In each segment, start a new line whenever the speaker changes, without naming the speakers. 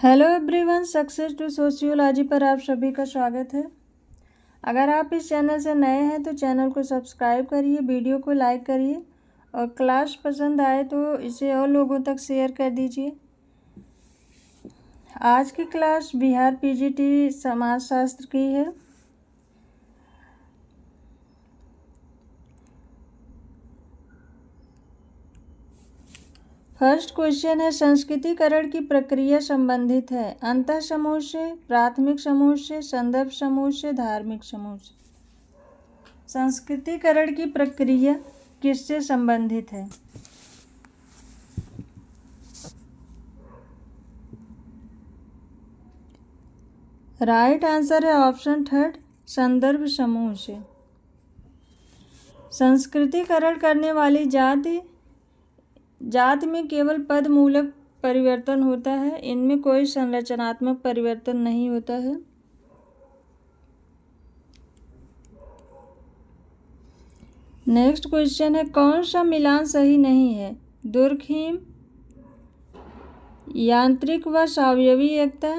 Hello everyone, success to sociology पर आप सभी का स्वागत है। अगर आप इस चैनल से नए हैं तो चैनल को सब्सक्राइब करिए, वीडियो को लाइक करिए और क्लास पसंद आए तो इसे और लोगों तक शेयर कर दीजिए। आज की क्लास बिहार पीजीटी समाजशास्त्र की है। फर्स्ट क्वेश्चन है, संस्कृतिकरण की प्रक्रिया संबंधित है अंतः समूह से, प्राथमिक समूह से, संदर्भ समूह से, धार्मिक समूह से। संस्कृतिकरण की प्रक्रिया किससे संबंधित है? राइट आंसर है ऑप्शन थर्ड, संदर्भ समूह से। संस्कृतिकरण करने वाली जाति में केवल पद मूलक परिवर्तन होता है, इनमें कोई संरचनात्मक परिवर्तन नहीं होता है। नेक्स्ट क्वेश्चन है, कौन सा मिलान सही नहीं है? दुर्खीम, यांत्रिक व सावयवी एकता,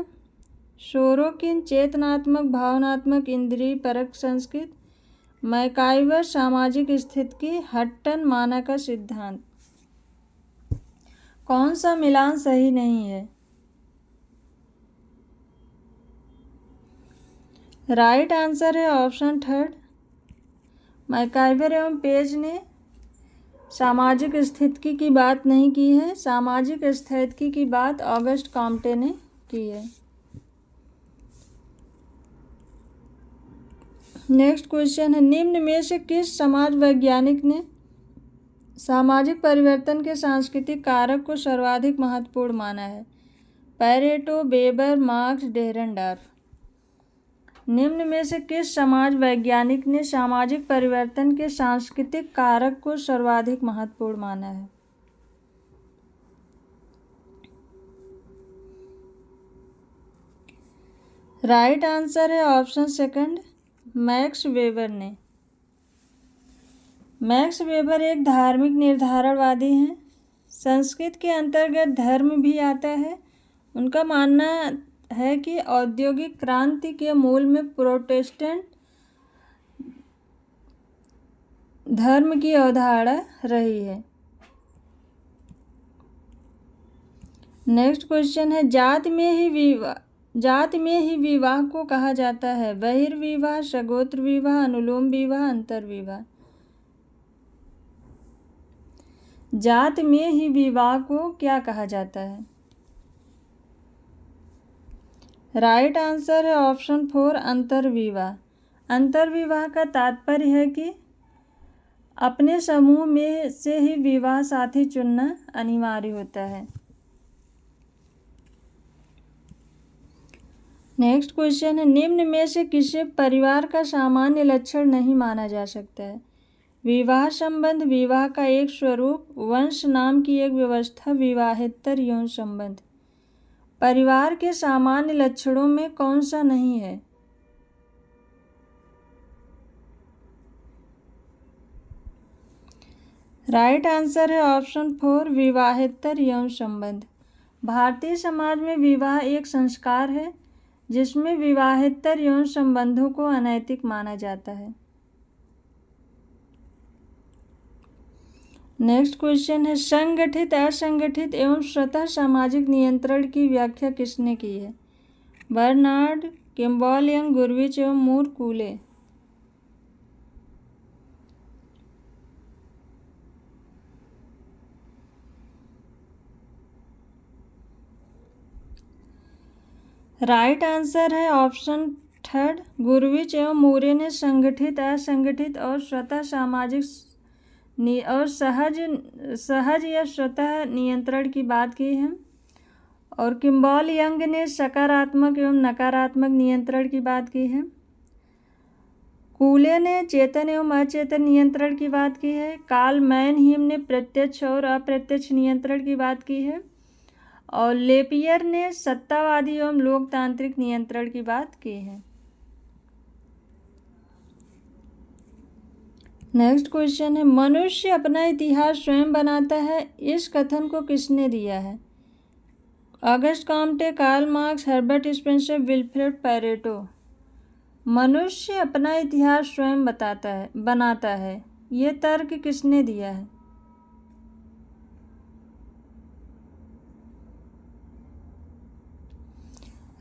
सोरोकिन चेतनात्मक भावनात्मक इंद्रिय परक संस्कृत, मैकाइवर सामाजिक स्थिति, हट्टन मानक का सिद्धांत। कौन सा मिलान सही नहीं है? राइट आंसर है ऑप्शन थर्ड, मैकाइवर एवं पेज ने सामाजिक स्थिति की बात नहीं की है, सामाजिक स्थिति की बात ऑगस्ट कॉम्टे ने की है। नेक्स्ट क्वेश्चन है, निम्न में से किस समाज वैज्ञानिक ने सामाजिक परिवर्तन के सांस्कृतिक कारक को सर्वाधिक महत्वपूर्ण माना है? Pareto, Weber, Marx, Dahrendorf. निम्न में से किस समाज वैज्ञानिक ने सामाजिक परिवर्तन के सांस्कृतिक कारक को सर्वाधिक महत्वपूर्ण माना है? राइट आंसर है ऑप्शन सेकंड, मैक्स वेबर ने। मैक्स वेबर एक धार्मिक निर्धारणवादी हैं। संस्कृत के अंतर्गत धर्म भी आता है। उनका मानना है कि औद्योगिक क्रांति के मूल में प्रोटेस्टेंट धर्म की अवधारणा रही है। नेक्स्ट क्वेश्चन है, जाति में ही विवाह को कहा जाता है? बहिर्विवाह, सगोत्र विवाह, अनुलोम विवाह, अंतर्विवाह। जाति में ही विवाह को क्या कहा जाता है? राइट आंसर है ऑप्शन फोर, अंतर्विवाह। अंतर्विवाह का तात्पर्य है कि अपने समूह में से ही विवाह साथी चुनना अनिवार्य होता है। नेक्स्ट क्वेश्चन है, निम्न में से किसे परिवार का सामान्य लक्षण नहीं माना जा सकता है? विवाह संबंध, विवाह का एक स्वरूप, वंश नाम की एक व्यवस्था, विवाहेतर यौन संबंध। परिवार के सामान्य लक्षणों में कौन सा नहीं है? राइट आंसर है ऑप्शन फोर, विवाहेतर यौन संबंध। भारतीय समाज में विवाह एक संस्कार है जिसमें विवाहेतर यौन संबंधों को अनैतिक माना जाता है। नेक्स्ट क्वेश्चन है, संगठित, असंगठित एवं स्वतः सामाजिक नियंत्रण की व्याख्या किसने की है? बर्नार्ड, किम्बॉल, यंग, गुरविच एवं मूर, कूले। राइट आंसर है ऑप्शन थर्ड, गुरविच एवं मूरे ने संगठित, असंगठित और स्वतः सामाजिक और सहज या स्वतः नियंत्रण की बात की है। और किम्बॉल यंग ने सकारात्मक एवं नकारात्मक नियंत्रण की बात की है। कूले ने चेतन एवं अचेतन नियंत्रण की बात की है। कार्ल मैनहीम ने प्रत्यक्ष और अप्रत्यक्ष नियंत्रण की बात की है। और लेपियर ने सत्तावादी एवं लोकतांत्रिक नियंत्रण की बात की है। नेक्स्ट क्वेश्चन है, मनुष्य अपना इतिहास स्वयं बनाता है, इस कथन को किसने दिया है? Auguste Comte, Karl Marx, Herbert Spencer, Vilfredo Pareto. मनुष्य अपना इतिहास स्वयं बनाता है। ये तर्क किसने दिया है?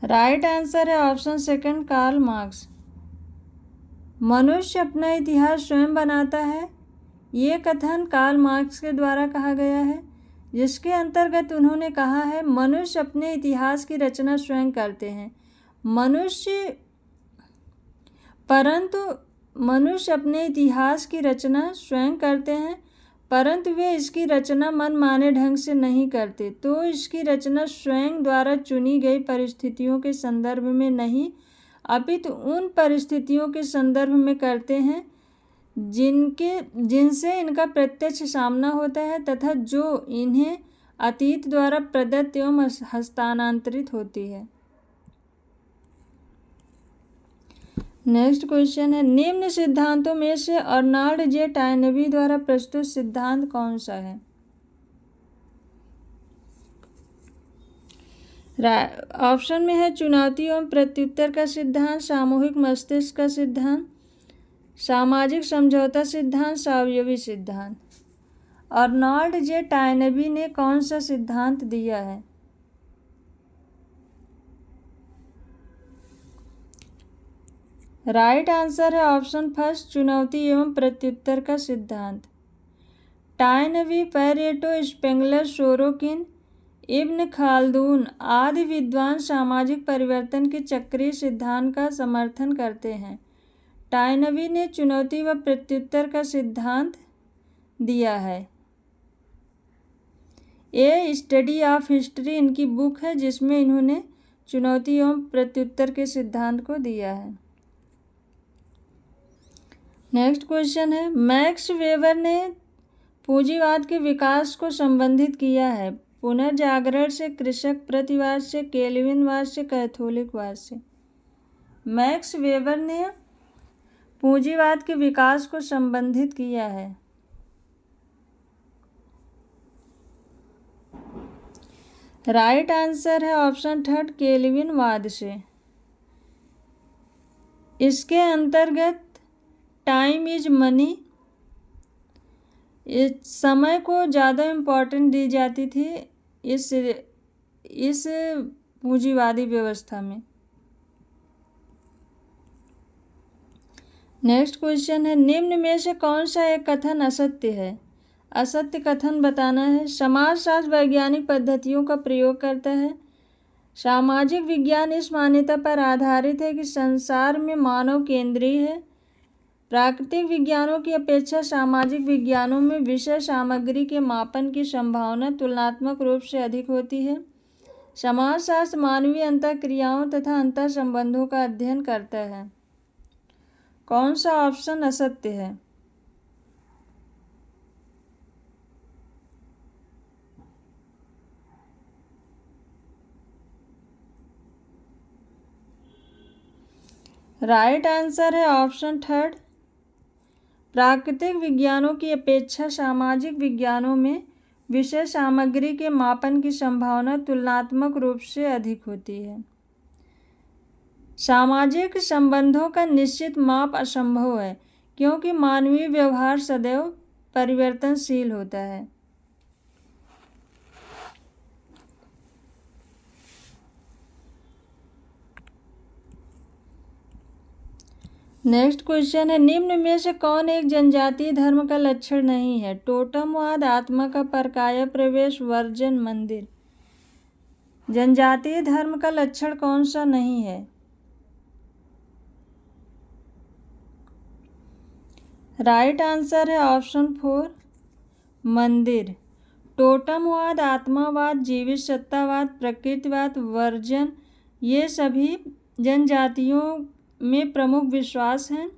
राइट आंसर है ऑप्शन सेकंड, कार्ल मार्क्स। मनुष्य अपना इतिहास स्वयं बनाता है, ये कथन कार्ल मार्क्स के द्वारा कहा गया है, जिसके अंतर्गत उन्होंने कहा है मनुष्य अपने इतिहास की रचना स्वयं करते हैं। परंतु मनुष्य अपने इतिहास की रचना स्वयं करते हैं, परंतु वे इसकी रचना मनमाने ढंग से नहीं करते। तो इसकी रचना स्वयं द्वारा चुनी गई परिस्थितियों के संदर्भ में नहीं, अपितु उन परिस्थितियों के संदर्भ में करते हैं जिनसे इनका प्रत्यक्ष सामना होता है तथा जो इन्हें अतीत द्वारा प्रदत्त एवं हस्तांतरित होती है। नेक्स्ट क्वेश्चन है, निम्न सिद्धांतों में से अर्नाल्ड जे टायनबी द्वारा प्रस्तुत सिद्धांत कौन सा है? ऑप्शन में है चुनौती एवं प्रत्युत्तर का सिद्धांत, सामूहिक मस्तिष्क का सिद्धांत, सामाजिक समझौता सिद्धांत, सावयवी सिद्धांत। अर्नाल्ड जे टायनबी ने कौन सा सिद्धांत दिया है? राइट आंसर है ऑप्शन फर्स्ट, चुनौती एवं प्रत्युत्तर का सिद्धांत। टायनबी, पैरेटो, स्पेंगलर, सोरोकिन, इब्न खाल्दून आदि विद्वान सामाजिक परिवर्तन के चक्रीय सिद्धांत का समर्थन करते हैं। टायनबी ने चुनौती व प्रत्युत्तर का सिद्धांत दिया है। ए स्टडी ऑफ हिस्ट्री इनकी बुक है, जिसमें इन्होंने चुनौती एवं प्रत्युत्तर के सिद्धांत को दिया है। नेक्स्ट क्वेश्चन है, मैक्स वेबर ने पूंजीवाद के विकास को संबंधित किया है पुनर्जागरण से, कृषक प्रतिवाद से, केल्विनवाद से, कैथोलिकवाद से। मैक्स वेबर ने पूंजीवाद के विकास को संबंधित किया है। राइट आंसर है ऑप्शन थर्ड, केल्विनवाद से। इसके अंतर्गत टाइम इज मनी, इस समय को ज़्यादा इम्पोर्टेंट दी जाती थी इस पूंजीवादी व्यवस्था में। नेक्स्ट क्वेश्चन है, निम्न में से कौन सा एक कथन असत्य है? असत्य कथन बताना है। समाजशास्त्र वैज्ञानिक पद्धतियों का प्रयोग करता है। सामाजिक विज्ञान इस मान्यता पर आधारित है कि संसार में मानव केंद्रीय है। प्राकृतिक विज्ञानों की अपेक्षा सामाजिक विज्ञानों में विषय सामग्री के मापन की संभावना तुलनात्मक रूप से अधिक होती है। समाजशास्त्र मानवीय अंतःक्रियाओं तथा अंतर संबंधों का अध्ययन करता है। कौन सा ऑप्शन असत्य है? राइट आंसर है ऑप्शन थर्ड, प्राकृतिक विज्ञानों की अपेक्षा सामाजिक विज्ञानों में विषय सामग्री के मापन की संभावना तुलनात्मक रूप से अधिक होती है। सामाजिक संबंधों का निश्चित माप असंभव है, क्योंकि मानवीय व्यवहार सदैव परिवर्तनशील होता है। नेक्स्ट क्वेश्चन है, निम्न में से कौन एक जनजातीय धर्म का लक्षण नहीं है? टोटमवाद, आत्मा का परकाया प्रवेश, वर्जन, मंदिर। जनजातीय धर्म का लक्षण कौन सा नहीं है? राइट आंसर है ऑप्शन फोर, मंदिर। टोटमवाद, आत्मावाद, जीवित सत्तावाद, प्रकृतिवाद, वर्जन, ये सभी जनजातियों में प्रमुख विश्वास हैं।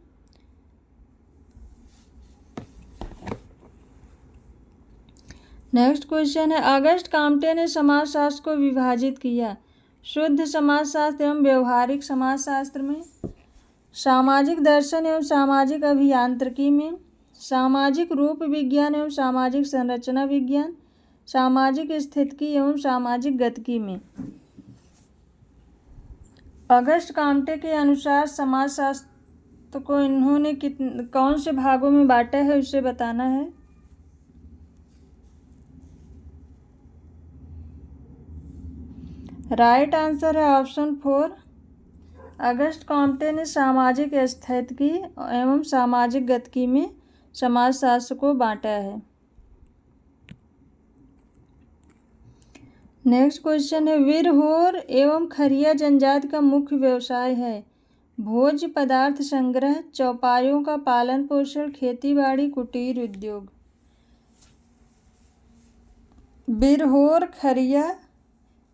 नेक्स्ट क्वेश्चन है, अगस्ट कॉम्टे ने समाजशास्त्र को विभाजित किया शुद्ध समाजशास्त्र एवं व्यवहारिक समाजशास्त्र में, सामाजिक दर्शन एवं सामाजिक अभियांत्रिकी में, सामाजिक रूप विज्ञान एवं सामाजिक संरचना विज्ञान, सामाजिक स्थितिकी एवं सामाजिक गतिकी में। अगस्ट काम्टे के अनुसार समाजशास्त्र को इन्होंने कौन से भागों में बांटा है उसे बताना है। राइट आंसर है ऑप्शन 4। अगस्ट काम्टे ने सामाजिक स्थितिकी एवं सामाजिक गतिकी में समाजशास्त्र को बांटा है। नेक्स्ट क्वेश्चन है, विरहोर एवं खरिया जनजाति का मुख्य व्यवसाय है भोज्य पदार्थ संग्रह, चौपायों का पालन पोषण, खेतीबाड़ी, कुटीर उद्योग। विरहोर खरिया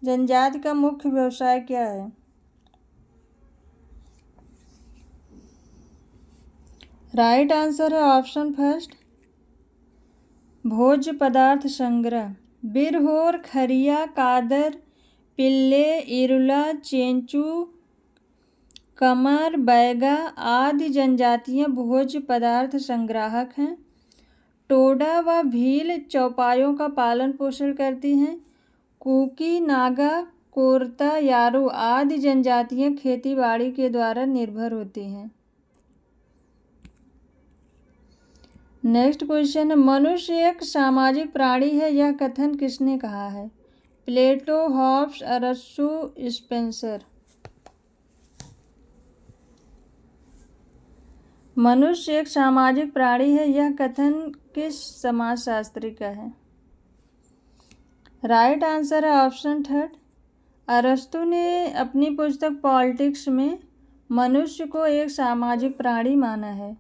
जनजाति का मुख्य व्यवसाय क्या है? राइट आंसर है ऑप्शन फर्स्ट, भोज्य पदार्थ संग्रह। बिरहोर, खरिया, कादर, पिल्ले, इरुला, चेंचू, कमर, बैगा आदि जनजातियां भोज्य पदार्थ संग्राहक हैं। टोडा व भील चौपायों का पालन पोषण करती हैं। कुकी, नागा, कोरता, यारू आदि जनजातियां खेतीबाड़ी के द्वारा निर्भर होती हैं। नेक्स्ट क्वेश्चन है, मनुष्य एक सामाजिक प्राणी है, यह कथन किसने कहा है? प्लेटो, हॉब्स, अरस्तु, स्पेंसर। मनुष्य एक सामाजिक प्राणी है, यह कथन किस समाजशास्त्री का है? राइट आंसर है ऑप्शन थर्ड, अरस्तु ने अपनी पुस्तक पॉलिटिक्स में मनुष्य को एक सामाजिक प्राणी माना है।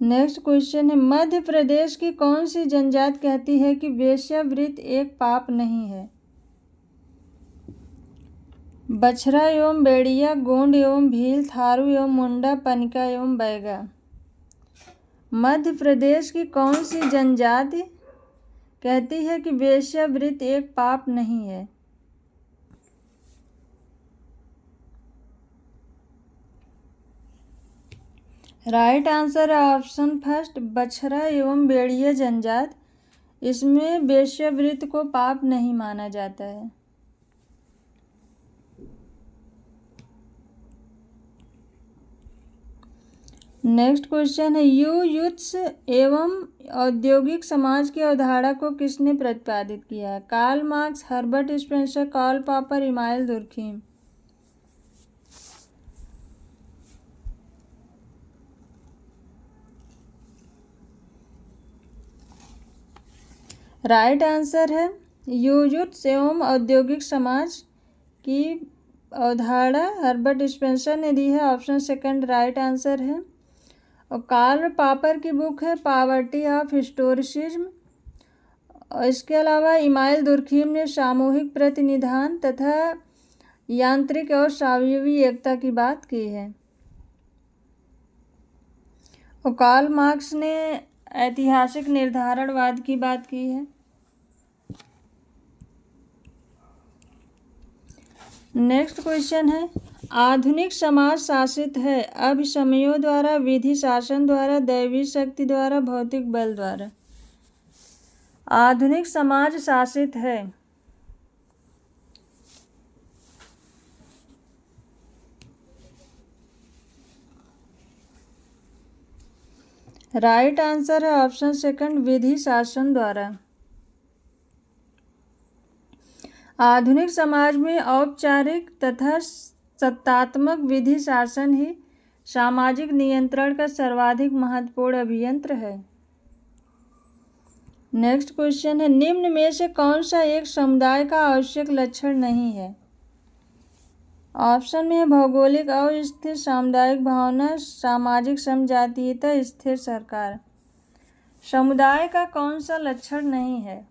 नेक्स्ट क्वेश्चन है, मध्य प्रदेश की कौन सी जनजाति कहती है कि वेश्यावृत्ति एक पाप नहीं है? बछरा एवं बेड़िया, गोंड एवं भील, थारू एवं मुंडा, पनिका एवं बैगा। मध्य प्रदेश की कौन सी जनजाति कहती है कि वेश्यावृत्ति एक पाप नहीं है? राइट आंसर है ऑप्शन फर्स्ट, बछरा एवं बेड़िया जनजाति, इसमें वेश्यावृत्ति को पाप नहीं माना जाता है। नेक्स्ट क्वेश्चन है, युयुत्स एवं औद्योगिक समाज की अवधारणा को किसने प्रतिपादित किया है? Karl Marx, Herbert Spencer, Karl Popper, Emmanuel Durkheim. Right answer है युयुत्स एवं औद्योगिक समाज की अवधारणा हर्बर्ट स्पेंसर ने दी है, ऑप्शन सेकंड राइट आंसर है। और कार्ल पॉपर की बुक है पॉवर्टी ऑफ हिस्टोरिसिज्म। और इसके अलावा इमानुएल दुर्खीम ने सामूहिक प्रतिनिधान तथा यांत्रिक और सावयवी एकता की बात की है। और कार्ल मार्क्स ने ऐतिहासिक निर्धारणवाद की बात की है। नेक्स्ट क्वेश्चन है, आधुनिक समाज शासित है अभिसमयों द्वारा, विधि शासन द्वारा, दैवी शक्ति द्वारा, भौतिक बल द्वारा? आधुनिक समाज शासित है राइट आंसर है ऑप्शन सेकंड, विधि शासन द्वारा। आधुनिक समाज में औपचारिक तथा सत्तात्मक विधि शासन ही सामाजिक नियंत्रण का सर्वाधिक महत्वपूर्ण अभियंत्र है। नेक्स्ट क्वेश्चन है, निम्न में से कौन सा एक समुदाय का आवश्यक लक्षण नहीं है? ऑप्शन में है भौगोलिक अस्थिर, सामुदायिक भावना, सामाजिक समजातीयता, स्थिर सरकार। समुदाय का कौन सा लक्षण नहीं है?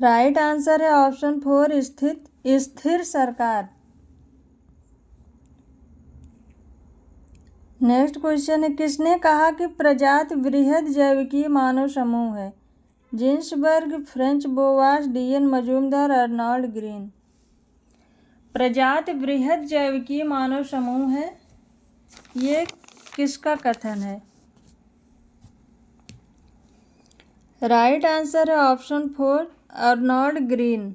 राइट आंसर है ऑप्शन 4 स्थिर सरकार। नेक्स्ट क्वेश्चन है, किसने कहा कि प्रजाति वृहद जैविकीय मानव समूह है? Ginsberg, Franz Boas, D N Majumdar, Arnold Green. प्रजाति वृहद जैविकीय मानव समूह है ये किसका कथन है? राइट आंसर है option 4 Arnold green.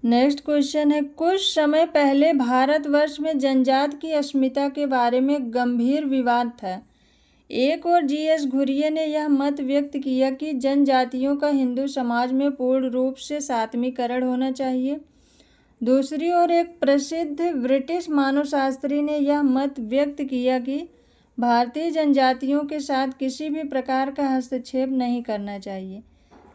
Next question है, कुछ समय पहले भारतवर्ष में जनजाति की अस्मिता के बारे में गंभीर विवाद था। एक और जीएस घुरिये ने यह मत व्यक्त किया कि जनजातियों का हिंदू समाज में पूर्ण रूप से सातवीकरण होना चाहिए। दूसरी ओर एक प्रसिद्ध ब्रिटिश मानवशास्त्री ने यह मत व्यक्त किया कि भारतीय जनजातियों के साथ किसी भी प्रकार का हस्तक्षेप नहीं करना चाहिए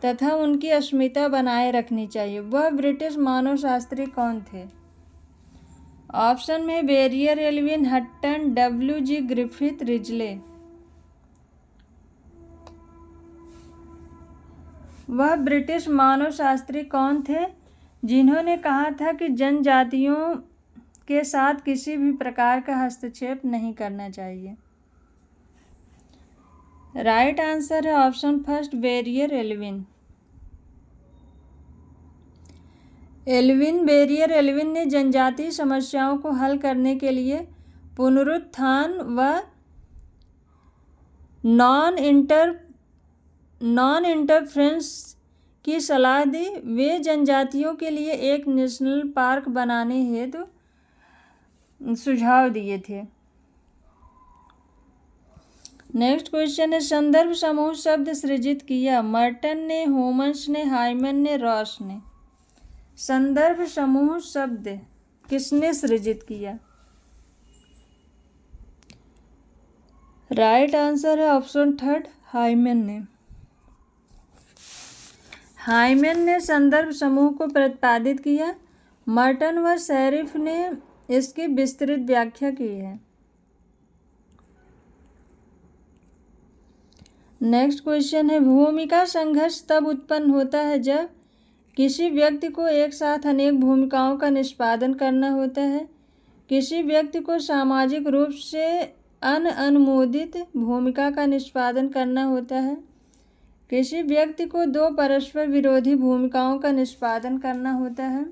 तथा उनकी अस्मिता बनाए रखनी चाहिए। वह ब्रिटिश मानवशास्त्री कौन थे? ऑप्शन में Verrier, Elwin Hutton, W G. Griffith, Risley. वह ब्रिटिश मानवशास्त्री कौन थे जिन्होंने कहा था कि जनजातियों के साथ किसी भी प्रकार का हस्तक्षेप नहीं करना चाहिए? राइट आंसर है option first Verrier, Elwin. Verrier Elwin ने जनजातीय समस्याओं को हल करने के लिए पुनरुत्थान व नॉन इंटरफेरेंस की सलाह दी। वे जनजातियों के लिए एक नेशनल पार्क बनाने हेतु सुझाव दिए थे। नेक्स्ट क्वेश्चन है, संदर्भ समूह शब्द सृजित किया? मर्टन ने, होमस ने, हाइमन ने, रॉस ने। संदर्भ समूह शब्द किसने सृजित किया? राइट आंसर है ऑप्शन थर्ड हाइमन ने। हाइमन ने संदर्भ समूह को प्रतिपादित किया। मर्टन व शेरिफ ने इसकी विस्तृत व्याख्या की है। नेक्स्ट क्वेश्चन है, भूमिका संघर्ष तब उत्पन्न होता है जब किसी व्यक्ति को एक साथ अनेक भूमिकाओं का निष्पादन करना होता है। किसी व्यक्ति को सामाजिक रूप से अनुमोदित भूमिका का निष्पादन करना होता है। किसी व्यक्ति को दो परस्पर विरोधी भूमिकाओं का निष्पादन करना होता है।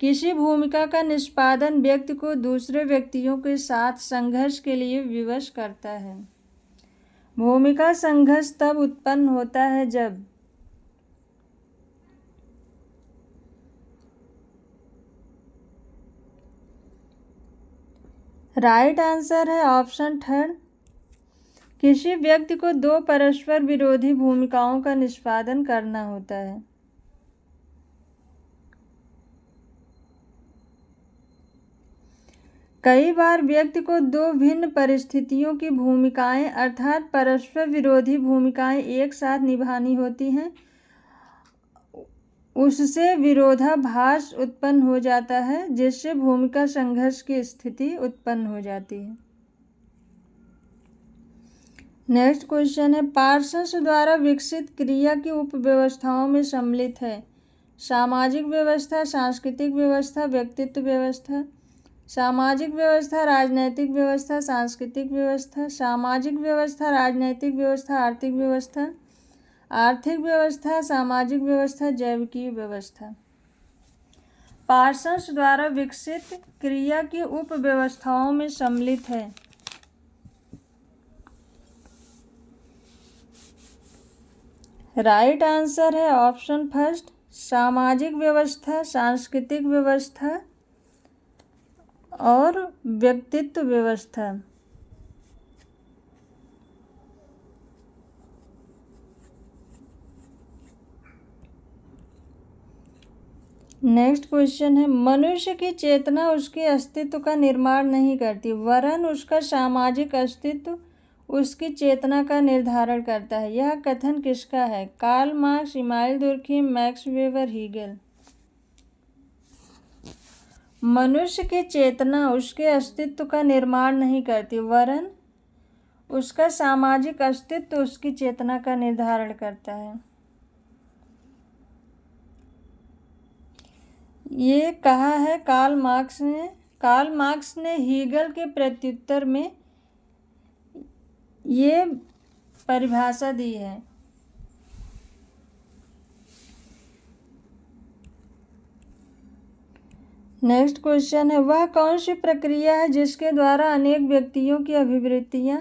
किसी भूमिका का निष्पादन व्यक्ति को दूसरे व्यक्तियों के साथ संघर्ष के लिए विवश करता है। भूमिका संघर्ष तब उत्पन्न होता है जब राइट आंसर है ऑप्शन थर्ड, किसी व्यक्ति को दो परस्पर विरोधी भूमिकाओं का निष्पादन करना होता है। कई बार व्यक्ति को दो भिन्न परिस्थितियों की भूमिकाएं अर्थात परस्पर विरोधी भूमिकाएं एक साथ निभानी होती हैं। उससे विरोधाभास उत्पन्न हो जाता है जिससे भूमिका संघर्ष की स्थिति उत्पन्न हो जाती है। नेक्स्ट क्वेश्चन है, पार्सन्स द्वारा विकसित क्रिया की उपव्यवस्थाओं में सम्मिलित है? सामाजिक व्यवस्था, सांस्कृतिक व्यवस्था, व्यक्तित्व व्यवस्था। सामाजिक व्यवस्था, राजनैतिक व्यवस्था, सांस्कृतिक व्यवस्था। सामाजिक व्यवस्था, राजनैतिक व्यवस्था, आर्थिक व्यवस्था। आर्थिक व्यवस्था, सामाजिक व्यवस्था, जैविकीय व्यवस्था। पार्सन्स द्वारा विकसित क्रिया की उपव्यवस्थाओं में सम्मिलित है। राइट आंसर है ऑप्शन फर्स्ट सामाजिक व्यवस्था, सांस्कृतिक व्यवस्था और व्यक्तित्व व्यवस्था। नेक्स्ट क्वेश्चन है, मनुष्य की चेतना उसके अस्तित्व का निर्माण नहीं करती वरन उसका सामाजिक अस्तित्व उसकी चेतना का निर्धारण करता है। यह कथन किसका है? Karl Marx, Emile Durkheim, Max Weber, Hegel. मनुष्य की चेतना उसके अस्तित्व का निर्माण नहीं करती वरन उसका सामाजिक अस्तित्व उसकी चेतना का निर्धारण करता है। ये कहा है कार्ल मार्क्स ने हीगल के प्रत्युत्तर में ये परिभाषा दी है। नेक्स्ट क्वेश्चन है, वह कौन सी प्रक्रिया है जिसके द्वारा अनेक व्यक्तियों की अभिवृत्तियां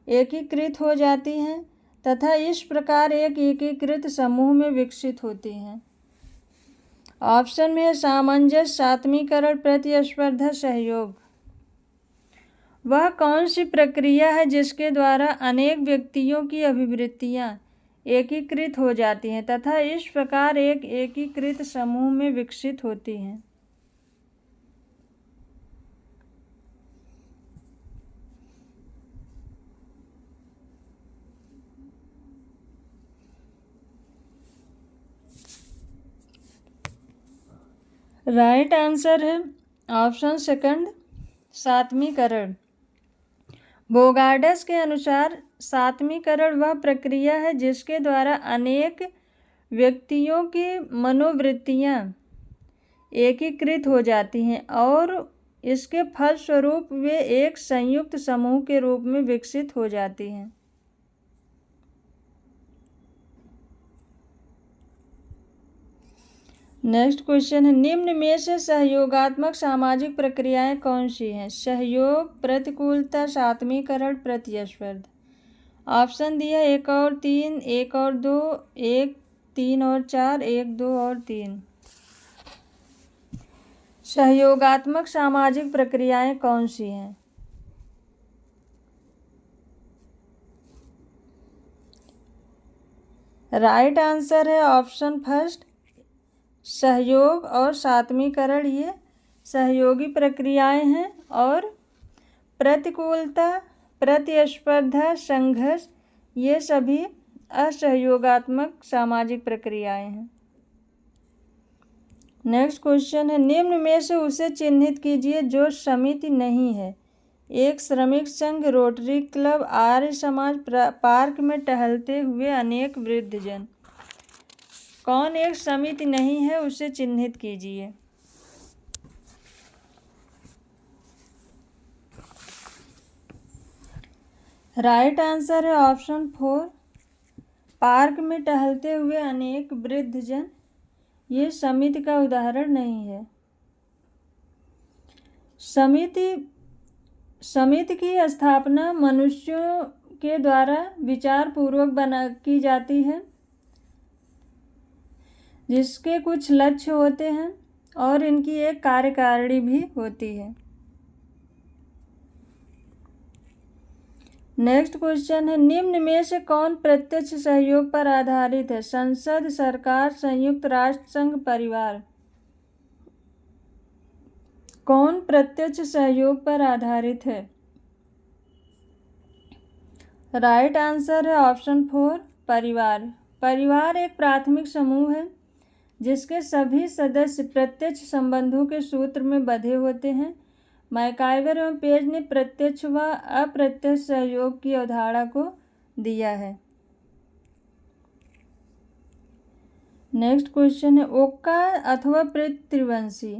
एकीकृत हो जाती हैं तथा इस प्रकार एक एकीकृत समूह में विकसित होती हैं? ऑप्शन में है सामंजस्य, सात्मीकरण, प्रतिस्पर्धा, सहयोग। वह कौन सी प्रक्रिया है जिसके द्वारा अनेक व्यक्तियों की अभिवृत्तियां एकीकृत हो जाती हैं तथा इस प्रकार एक एकीकृत समूह में विकसित होती हैं? राइट आंसर है ऑप्शन सेकंड, सात्मीकरण। बोगार्डस के अनुसार सात्मीकरण वह प्रक्रिया है जिसके द्वारा अनेक व्यक्तियों की मनोवृत्तियां एकीकृत हो जाती हैं और इसके फलस्वरूप वे एक संयुक्त समूह के रूप में विकसित हो जाती हैं। नेक्स्ट क्वेश्चन है, निम्न में से सहयोगात्मक सामाजिक प्रक्रियाएं कौन सी हैं? सहयोग, प्रतिकूलता, सात्मीकरण, प्रतिस्पर्धा। ऑप्शन दिया 1 और 3, 1 और 2, 1, 3 और 4, 1, 2 और 3। सहयोगात्मक सामाजिक प्रक्रियाएं कौन सी हैं? राइट आंसर है ऑप्शन फर्स्ट, सहयोग और सात्मीकरण ये सहयोगी प्रक्रियाएं हैं और प्रतिकूलता, प्रतिस्पर्धा, संघर्ष ये सभी असहयोगात्मक सामाजिक प्रक्रियाएं हैं। नेक्स्ट क्वेश्चन है, निम्न में से उसे चिन्हित कीजिए जो समिति नहीं है। 1 श्रमिक संघ, rotary club, Arya Samaj, park में टहलते हुए अनेक वृद्धजन। कौन एक समिति नहीं है उसे चिन्हित कीजिए। राइट आंसर है ऑप्शन 4, पार्क में टहलते हुए अनेक वृद्धजन ये समिति का उदाहरण नहीं है। समिति की स्थापना मनुष्यों के द्वारा विचार पूर्वक की जाती है जिसके कुछ लक्ष्य होते हैं और इनकी एक कार्यकारिणी भी होती है। नेक्स्ट क्वेश्चन है, निम्न में से कौन प्रत्यक्ष सहयोग पर आधारित है? संसद, सरकार, संयुक्त राष्ट्र संघ, परिवार। कौन प्रत्यक्ष सहयोग पर आधारित है? राइट आंसर है ऑप्शन 4, परिवार। परिवार एक प्राथमिक समूह है जिसके सभी सदस्य प्रत्यक्ष संबंधों के सूत्र में बंधे होते हैं। मैकाइवर एवं पेज ने प्रत्यक्ष व अप्रत्यक्ष सहयोग की अवधारणा को दिया है। नेक्स्ट क्वेश्चन है, ओक्का अथवा पितृवंशी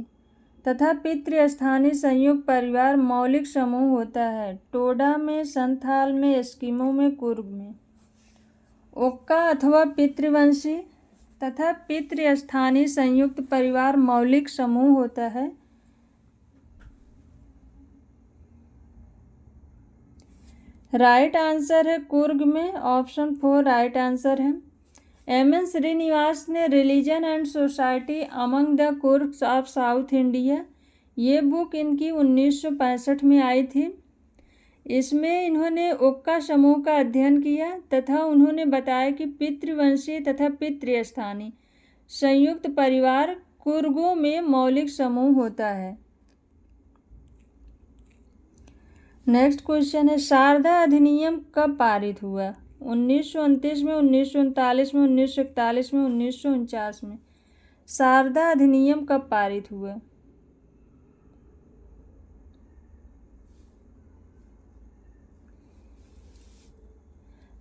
तथा पितृस्थानीय संयुक्त परिवार मौलिक समूह होता है। टोडा में, संथाल में, एस्किमो में, कुर्ग में। ओक्का अथवा पितृवंशी तथा पितृस्थानीय संयुक्त परिवार मौलिक समूह होता है। राइट आंसर है कुर्ग में, ऑप्शन 4 राइट आंसर है। एम.एन. श्रीनिवास ने religion and society among the Coorgs of South India ये बुक इनकी 1965 में आई थी। इसमें इन्होंने ओक्का समूह का अध्ययन किया तथा उन्होंने बताया कि पितृवंशी तथा पितृस्थानीय संयुक्त परिवार कुर्गों में मौलिक समूह होता है। नेक्स्ट क्वेश्चन है, शारदा अधिनियम कब पारित हुआ? 1929 में, 1939 में, 1941 में, 1949 में। शारदा अधिनियम कब पारित हुआ?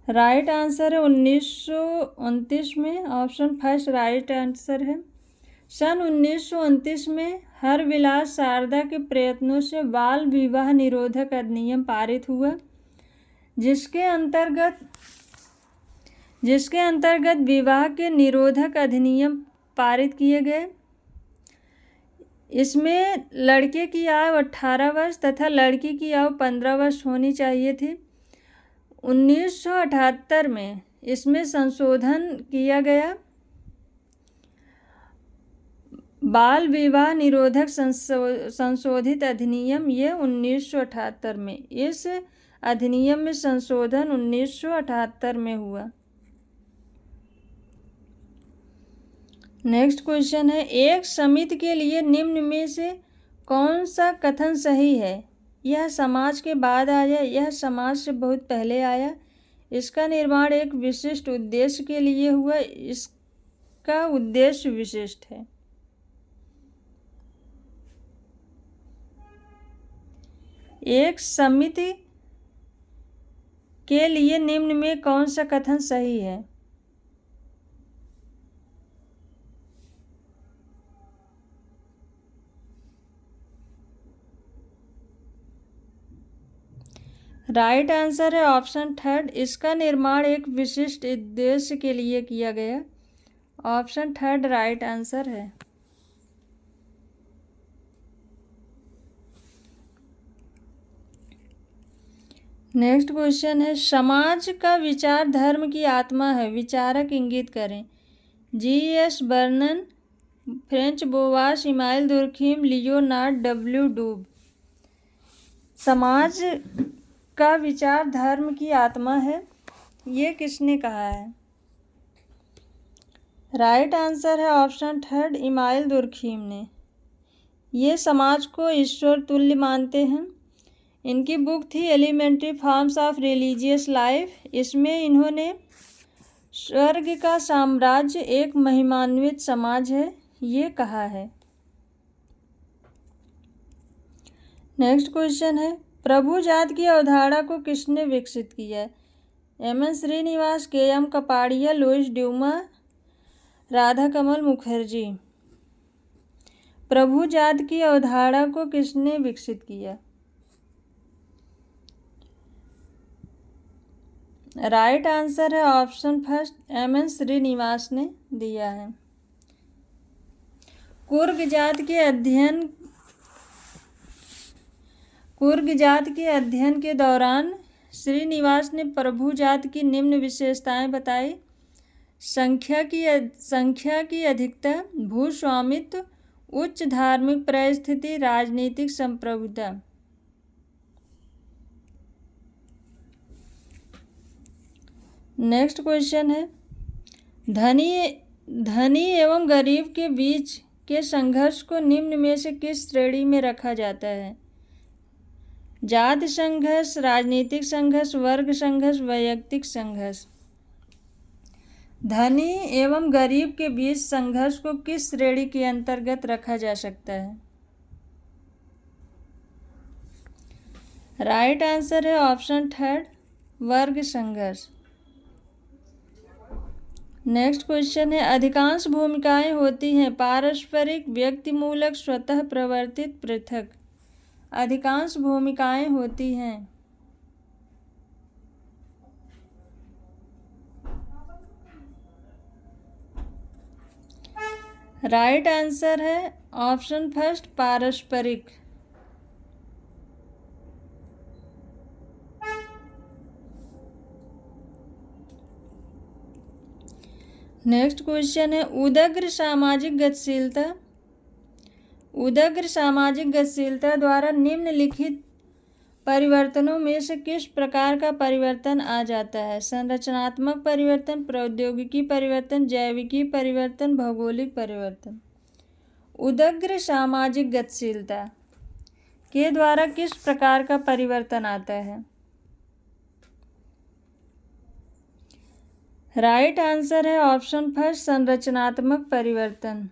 राइट आंसर है 1929 में, ऑप्शन फर्स्ट राइट आंसर है। सन 1929 में हरविलास शारदा के प्रयत्नों से बाल विवाह निरोधक अधिनियम पारित हुआ जिसके अंतर्गत विवाह के निरोधक अधिनियम पारित किए गए। इसमें लड़के की आयु 18 वर्ष तथा लड़की की आयु 15 वर्ष होनी चाहिए थी। 1978 में इसमें संशोधन किया गया। बाल विवाह निरोधक संशोधित अधिनियम, ये 1978 में, इस अधिनियम में संशोधन 1978 में हुआ। नेक्स्ट क्वेश्चन है, एक समिति के लिए निम्न में से कौन सा कथन सही है? यह समाज के बाद आया, यह समाज से बहुत पहले आया, इसका निर्माण एक विशिष्ट उद्देश्य के लिए हुआ, इसका उद्देश्य विशिष्ट है। एक समिति के लिए निम्न में कौन सा कथन सही है? राइट आंसर है ऑप्शन थर्ड, इसका निर्माण एक विशिष्ट उद्देश्य के लिए किया गया। ऑप्शन थर्ड राइट आंसर है। नेक्स्ट क्वेश्चन है, समाज का विचार धर्म की आत्मा है, विचारक इंगित करें। G.S. बर्नन, Franz Boas, Emile Durkheim, Leonard W Doob. समाज का विचार धर्म की आत्मा है, ये किसने कहा है? राइट आंसर है ऑप्शन थर्ड, इमाइल दुर्खीम ने। ये समाज को ईश्वर तुल्य मानते हैं। इनकी बुक थी elementary forms of religious life. इसमें इन्होंने स्वर्ग का साम्राज्य एक महिमान्वित समाज है, ये कहा है। नेक्स्ट क्वेश्चन है, प्रभु जात की अवधारणा को किसने विकसित किया? M.N. Srinivas, K.M. Kapadia, Louis Dumont, Radhakamal Mukherjee. प्रभु जात की अवधारणा को किसने विकसित किया? राइट आंसर है ऑप्शन फर्स्ट, M.N. श्रीनिवास ने दिया है। कुर्ग जात के अध्ययन के दौरान श्रीनिवास ने प्रभु जात की निम्न विशेषताएं बताई। संख्या की अधिकता, भूस्वामित्व, उच्च धार्मिक परिस्थिति, राजनीतिक संप्रभुता। नेक्स्ट क्वेश्चन है, धनी एवं गरीब के बीच के संघर्ष को निम्न में से किस श्रेणी में रखा जाता है? जाति संघर्ष, राजनीतिक संघर्ष, वर्ग संघर्ष, वैयक्तिक संघर्ष। धनी एवं गरीब के बीच संघर्ष को किस श्रेणी के अंतर्गत रखा जा सकता है? राइट आंसर है ऑप्शन थर्ड, वर्ग संघर्ष। नेक्स्ट क्वेश्चन है, अधिकांश भूमिकाएं होती हैं पारस्परिक, व्यक्तिमूलक, स्वतः प्रवर्तित, पृथक। अधिकांश भूमिकाएं होती हैं। राइट आंसर है ऑप्शन फर्स्ट, पारस्परिक। नेक्स्ट क्वेश्चन है, उदग्र सामाजिक गतिशीलता द्वारा निम्नलिखित परिवर्तनों में से किस प्रकार का परिवर्तन आ जाता है? संरचनात्मक परिवर्तन, प्रौद्योगिकी परिवर्तन, जैविकी परिवर्तन, भौगोलिक परिवर्तन। उदग्र सामाजिक गतिशीलता के द्वारा किस प्रकार का परिवर्तन आता है? राइट आंसर है ऑप्शन फर्स्ट, संरचनात्मक परिवर्तन।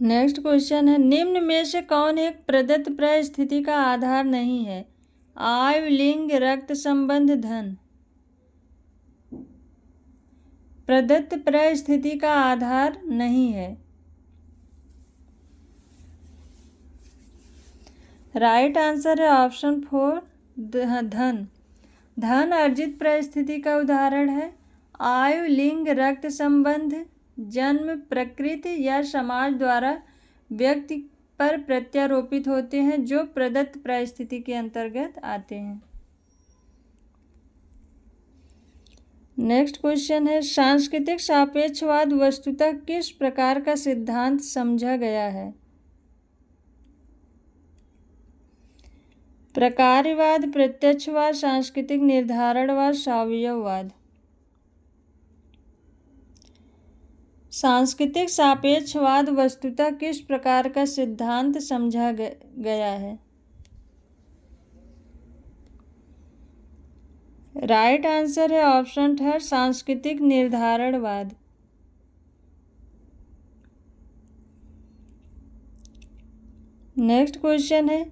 नेक्स्ट क्वेश्चन है, निम्न में से कौन एक प्रदत्त परिस्थिति का आधार नहीं है? आयु, लिंग, रक्त संबंध, धन। प्रदत्त परिस्थिति का आधार नहीं है। राइट आंसर है ऑप्शन 4 धन। धन अर्जित परिस्थिति का उदाहरण है। आयु, लिंग, रक्त संबंध, जन्म, प्रकृति या समाज द्वारा व्यक्ति पर प्रत्यारोपित होते हैं जो प्रदत्त परिस्थिति के अंतर्गत आते हैं। नेक्स्ट क्वेश्चन है, सांस्कृतिक सापेक्षवाद वस्तुतः किस प्रकार का सिद्धांत समझा गया है? प्रकार्यवाद, प्रत्यक्षवाद, सांस्कृतिक निर्धारणवाद, सावयववाद। सांस्कृतिक सापेक्षवाद वस्तुतः किस प्रकार का सिद्धांत समझा गया है? राइट आंसर है ऑप्शन 3 सांस्कृतिक निर्धारणवाद। नेक्स्ट क्वेश्चन है,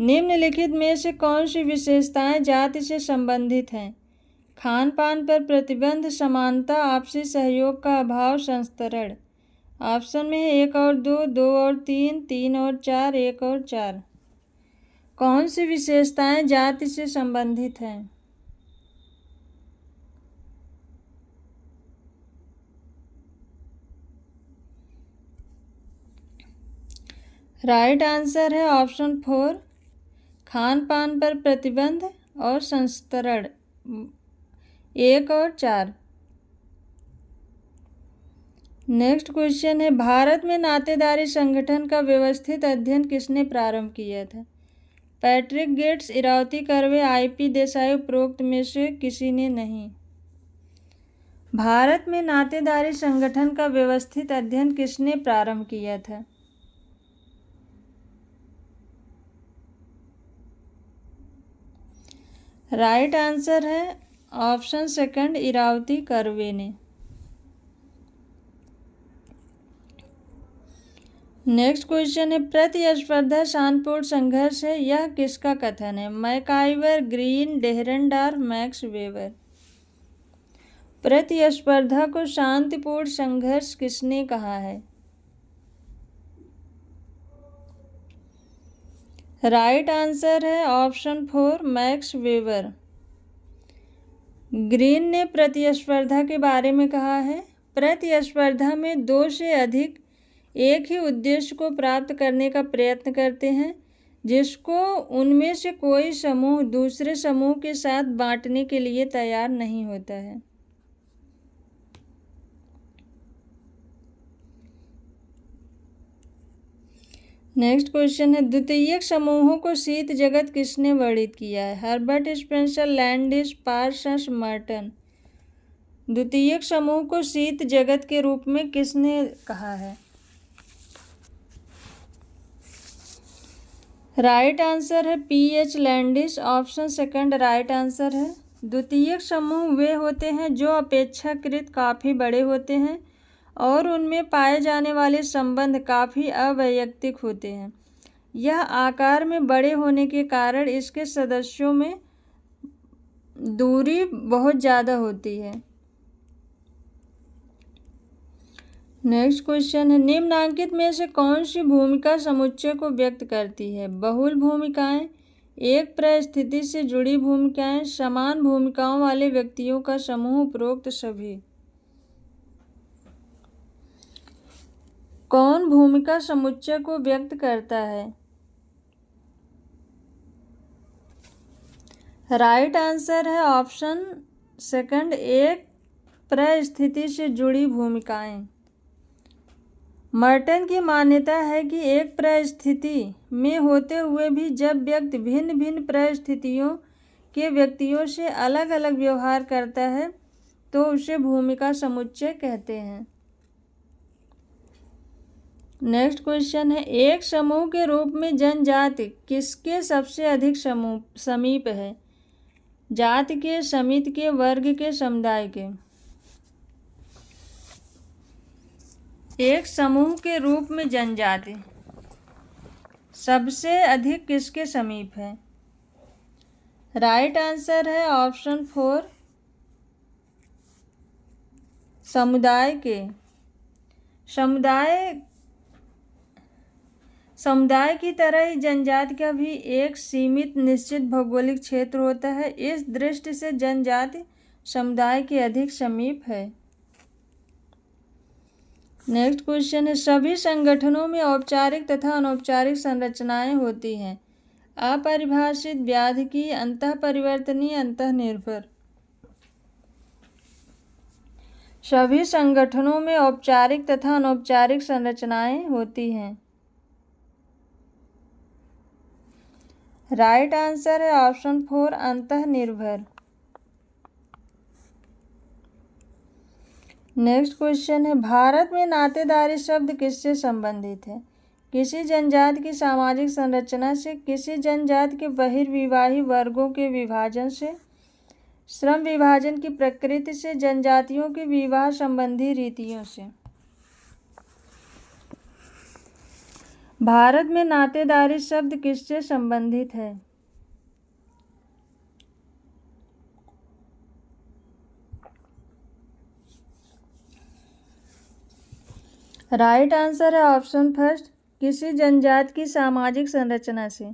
निम्नलिखित में से कौन सी विशेषताएं जाति से संबंधित हैं? खान पान पर प्रतिबंध, समानता, आपसी सहयोग का अभाव, संस्तरण। ऑप्शन में है 1 और 2, 2 और 3, 3 और 4, 1 और 4। कौन सी विशेषताएं जाति से संबंधित हैं? राइट आंसर है ऑप्शन 4 खान पान पर प्रतिबंध और संस्तरण, 1 और 4। नेक्स्ट क्वेश्चन है, भारत में नातेदारी संगठन का व्यवस्थित अध्ययन किसने प्रारंभ किया था? Patrick Geddes, Irawati Karve, IP Desai, उपरोक्त में से किसी ने नहीं। भारत में नातेदारी संगठन का व्यवस्थित अध्ययन किसने प्रारंभ किया था? राइट आंसर है ऑप्शन 2 इरावती कर्वे ने। नेक्स्ट क्वेश्चन है, प्रतिस्पर्धा शांतिपूर्ण संघर्ष है, यह किसका कथन है? MacIver, Green, Dahrendorf, Max Weber. प्रतिस्पर्धा को शांतिपूर्ण संघर्ष किसने कहा है? राइट आंसर है ऑप्शन 4 मैक्स वेबर। ग्रीन ने प्रतिस्पर्धा के बारे में कहा है, प्रतिस्पर्धा में 2 से अधिक एक ही उद्देश्य को प्राप्त करने का प्रयत्न करते हैं जिसको उनमें से कोई समूह दूसरे समूह के साथ बांटने के लिए तैयार नहीं होता है। नेक्स्ट क्वेश्चन है, द्वितीयक समूहों को शीत जगत किसने वर्णित किया है? Herbert Spencer, Landis, Parsons, Merton. द्वितीयक समूह को शीत जगत के रूप में किसने कहा है? राइट आंसर है pH Landis. Option 2 right answer है। द्वितीयक समूह वे होते हैं जो अपेक्षाकृत काफ़ी बड़े होते हैं और उनमें पाए जाने वाले संबंध काफ़ी अवैयक्तिक होते हैं। यह आकार में बड़े होने के कारण इसके सदस्यों में दूरी बहुत ज़्यादा होती है। नेक्स्ट क्वेश्चन है, निम्नांकित में से कौन सी भूमिका समुच्चय को व्यक्त करती है? बहुल भूमिकाएं, एक परिस्थिति से जुड़ी भूमिकाएं, समान भूमिकाओं वाले व्यक्तियों का समूह, उपरोक्त सभी। कौन भूमिका समुच्चय को व्यक्त करता है? राइट आंसर है ऑप्शन 2 एक परिस्थिति से जुड़ी भूमिकाएं। मर्टन की मान्यता है कि एक परिस्थिति में होते हुए भी जब व्यक्ति भिन्न भिन्न परिस्थितियों के व्यक्तियों से अलग अलग व्यवहार करता है तो उसे भूमिका समुच्चय कहते हैं। नेक्स्ट क्वेश्चन है, एक समूह के रूप में जनजाति किसके सबसे अधिक समीप है? जाति के, समिति के, वर्ग के, समुदाय के। एक समूह के रूप में जनजाति सबसे अधिक किसके समीप है? राइट आंसर है ऑप्शन 4 समुदाय के। समुदाय की तरह ही जनजाति का भी एक सीमित निश्चित भौगोलिक क्षेत्र होता है। इस दृष्टि से जनजाति समुदाय के अधिक समीप है। नेक्स्ट क्वेश्चन है, सभी संगठनों में औपचारिक तथा अनौपचारिक संरचनाएं होती हैं। अपरिभाषित, व्याधिकी, अंतःपरिवर्तनीय, अंतःनिर्भर। सभी संगठनों में औपचारिक तथा अनौपचारिक संरचनाएं होती हैं। राइट आंसर है ऑप्शन 4 अंतःनिर्भर। नेक्स्ट क्वेश्चन है, भारत में नातेदारी शब्द किससे संबंधित है? किसी जनजाति की सामाजिक संरचना से, किसी जनजाति के बहिर्विवाही वर्गों के विभाजन से, श्रम विभाजन की प्रकृति से, जनजातियों के विवाह संबंधी रीतियों से। भारत में नातेदारी शब्द किससे संबंधित है? राइट आंसर है ऑप्शन फर्स्ट किसी जनजाति की सामाजिक संरचना से।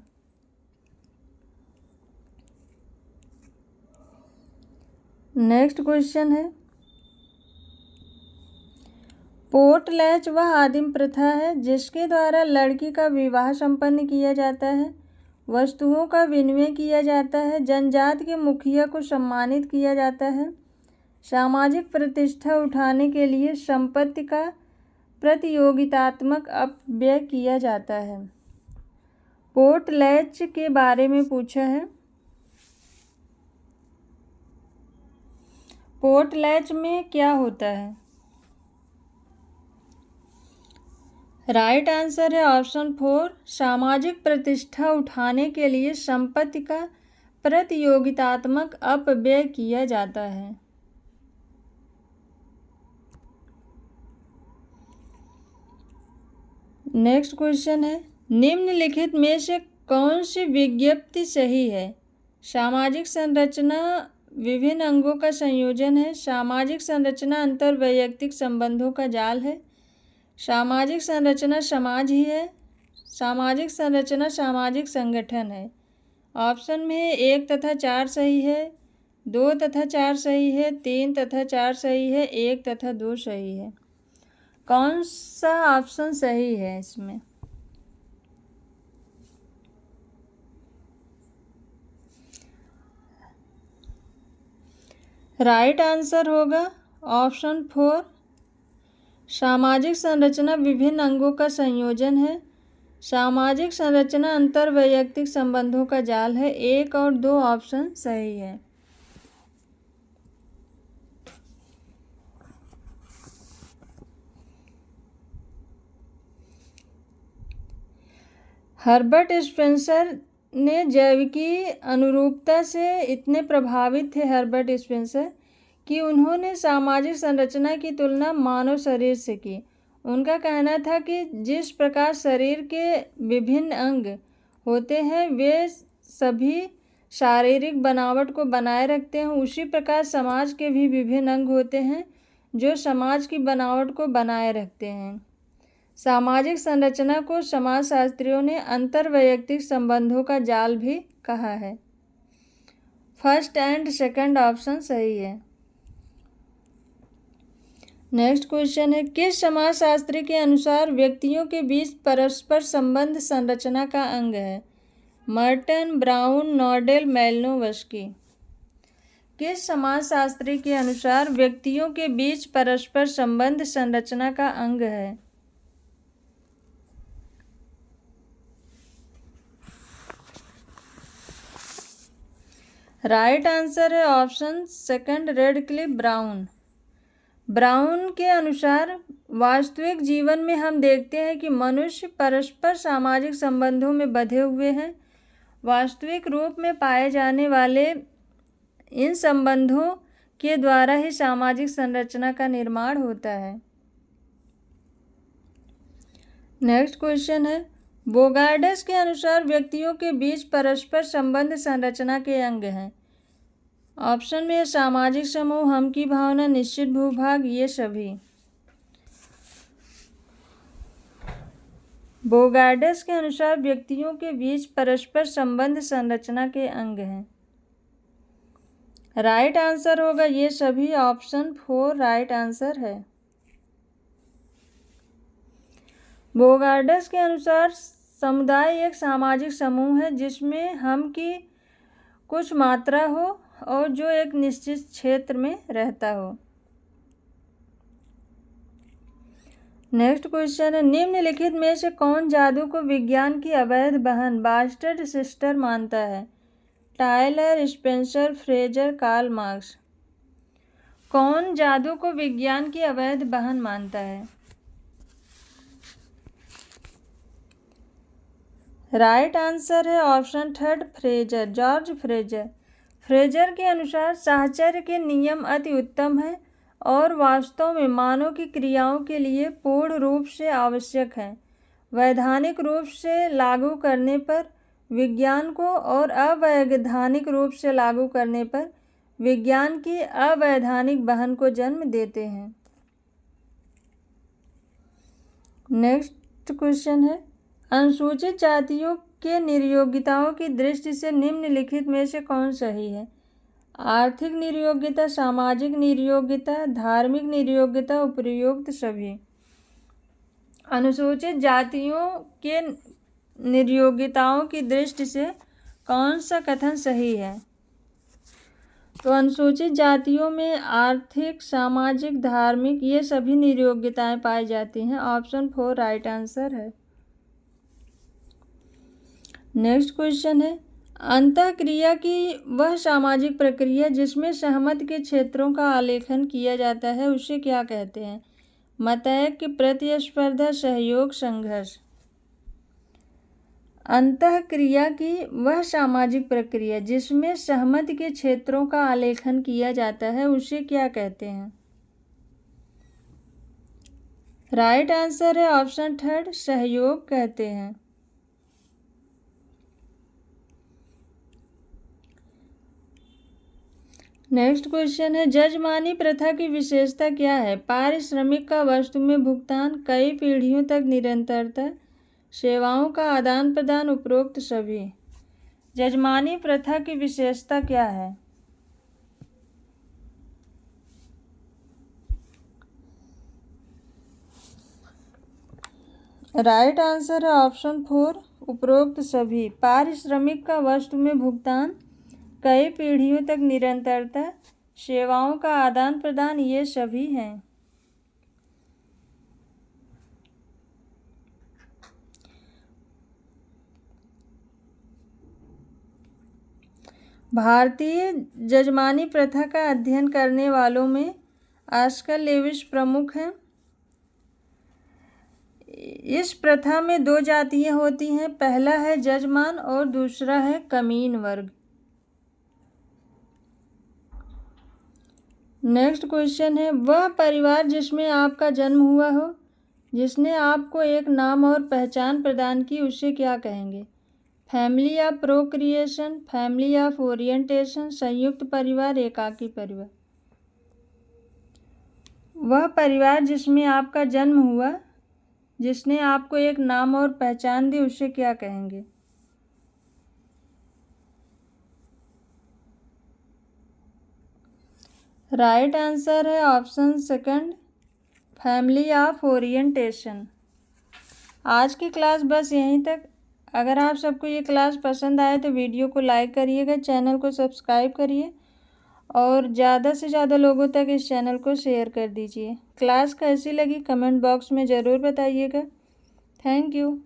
नेक्स्ट क्वेश्चन है, पोर्टलैच वह आदिम प्रथा है जिसके द्वारा लड़की का विवाह संपन्न किया जाता है, वस्तुओं का विनिमय किया जाता है, जनजाति के मुखिया को सम्मानित किया जाता है, सामाजिक प्रतिष्ठा उठाने के लिए संपत्ति का प्रतियोगितात्मक अपव्यय किया जाता है। पोर्टलैच के बारे में पूछा है। पोर्टलैच में क्या होता है? राइट आंसर है ऑप्शन 4 सामाजिक प्रतिष्ठा उठाने के लिए संपत्ति का प्रतियोगितात्मक अपव्यय किया जाता है। नेक्स्ट क्वेश्चन है, निम्नलिखित में से कौन सी विज्ञप्ति सही है? सामाजिक संरचना विभिन्न अंगों का संयोजन है, सामाजिक संरचना अंतर्वैयक्तिक संबंधों का जाल है, सामाजिक संरचना समाज ही है, सामाजिक संरचना सामाजिक संगठन है। ऑप्शन में 1 तथा 4 सही है, 2 तथा 4 सही है, 3 तथा 4 सही है, 1 तथा 2 सही है। कौन सा ऑप्शन सही है इसमें? राइट आंसर होगा ऑप्शन 4 सामाजिक संरचना विभिन्न अंगों का संयोजन है, सामाजिक संरचना अंतर्वैयक्तिक संबंधों का जाल है। 1 और 2 ऑप्शन सही है। हर्बर्ट स्पेंसर ने जैविकी अनुरूपता से इतने प्रभावित थे हर्बर्ट स्पेंसर कि उन्होंने सामाजिक संरचना की तुलना मानव शरीर से की। उनका कहना था कि जिस प्रकार शरीर के विभिन्न अंग होते हैं वे सभी शारीरिक बनावट को बनाए रखते हैं, उसी प्रकार समाज के भी विभिन्न अंग होते हैं जो समाज की बनावट को बनाए रखते हैं। सामाजिक संरचना को समाजशास्त्रियों ने अंतर्वैयक्तिक संबंधों का जाल भी कहा है। फर्स्ट एंड सेकंड ऑप्शन सही है। नेक्स्ट क्वेश्चन है, किस समाजशास्त्री के अनुसार व्यक्तियों के बीच परस्पर संबंध संरचना का अंग है? Merton, Brown, Nadel, Malinowski. किस समाजशास्त्री के अनुसार व्यक्तियों के बीच परस्पर संबंध संरचना का अंग है? राइट आंसर है option second Radcliffe Brown. Brown के अनुसार वास्तविक जीवन में हम देखते हैं कि मनुष्य परस्पर सामाजिक संबंधों में बंधे हुए हैं। वास्तविक रूप में पाए जाने वाले इन संबंधों के द्वारा ही सामाजिक संरचना का निर्माण होता है। नेक्स्ट क्वेश्चन है, बोगार्डस के अनुसार व्यक्तियों के बीच परस्पर संबंध संरचना के अंग हैं। ऑप्शन में सामाजिक समूह, हम की भावना, निश्चित भूभाग, ये सभी। बोगार्डस के अनुसार व्यक्तियों के बीच परस्पर संबंध संरचना के अंग हैं। राइट आंसर होगा ये सभी, ऑप्शन 4 राइट आंसर है। बोगार्डस के अनुसार समुदाय एक सामाजिक समूह है जिसमें हम की कुछ मात्रा हो और जो एक निश्चित क्षेत्र में रहता हो। नेक्स्ट क्वेश्चन है, निम्नलिखित में से कौन जादू को विज्ञान की अवैध बहन बास्टर्ड सिस्टर मानता है? Tylor, Spencer, Frazer, Karl Marx. कौन जादू को विज्ञान की अवैध बहन मानता है? राइट आंसर है option 3 Frazer, George Frazer. Frazer के अनुसार साहचर्य के नियम अति उत्तम है और वास्तव में मानव की क्रियाओं के लिए पूर्ण रूप से आवश्यक है। वैधानिक रूप से लागू करने पर विज्ञान को और अवैधानिक रूप से लागू करने पर विज्ञान की अवैधानिक बहन को जन्म देते हैं। नेक्स्ट क्वेश्चन है, अनुसूचित जातियों के निर्योग्यताओं की दृष्टि से निम्नलिखित में से कौन सही है? आर्थिक निर्योग्यता, सामाजिक निर्योग्यता, धार्मिक निर्योग्यता, उपयुक्त सभी। अनुसूचित जातियों के निर्योग्यताओं की दृष्टि से कौन सा कथन सही है? तो अनुसूचित जातियों में आर्थिक, सामाजिक, धार्मिक ये सभी निर्योग्यताएं पाई जाती हैं। ऑप्शन 4 राइट आंसर है। नेक्स्ट क्वेश्चन है, अंतःक्रिया की वह सामाजिक प्रक्रिया जिसमें सहमति के क्षेत्रों का आलेखन किया जाता है उसे क्या कहते हैं? मतैक्य, प्रतिस्पर्धा, सहयोग, संघर्ष। अंतःक्रिया की वह सामाजिक प्रक्रिया जिसमें सहमति के क्षेत्रों का आलेखन किया जाता है उसे क्या कहते हैं? राइट आंसर है ऑप्शन 3 सहयोग कहते हैं। नेक्स्ट क्वेश्चन है, जजमानी प्रथा की विशेषता क्या है? पारिश्रमिक का वस्तु में भुगतान, कई पीढ़ियों तक निरंतरता, सेवाओं का आदान प्रदान, उपरोक्त सभी। जजमानी प्रथा की विशेषता क्या है? राइट आंसर है ऑप्शन 4 उपरोक्त सभी। पारिश्रमिक का वस्तु में भुगतान, कई पीढ़ियों तक निरंतरता, सेवाओं का आदान प्रदान ये सभी हैं। भारतीय जजमानी प्रथा का अध्ययन करने वालों में ऑस्कर लेविस प्रमुख हैं। इस प्रथा में 2 जातियां होती हैं, पहला है जजमान और दूसरा है कमीन वर्ग। नेक्स्ट क्वेश्चन है, वह परिवार जिसमें आपका जन्म हुआ हो, जिसने आपको एक नाम और पहचान प्रदान की उसे क्या कहेंगे? Family of procreation, family of orientation, संयुक्त परिवार, एकाकी परिवार। वह परिवार जिसमें आपका जन्म हुआ, जिसने आपको एक नाम और पहचान दी उसे क्या कहेंगे? राइट आंसर है ऑप्शन 2 फैमिली ऑफ ओरिएंटेशन। आज की क्लास बस यहीं तक। अगर आप सबको ये क्लास पसंद आए तो वीडियो को लाइक करिएगा, चैनल को सब्सक्राइब करिए और ज़्यादा से ज़्यादा लोगों तक इस चैनल को शेयर कर दीजिए। क्लास कैसी लगी कमेंट बॉक्स में ज़रूर बताइएगा। Thank you.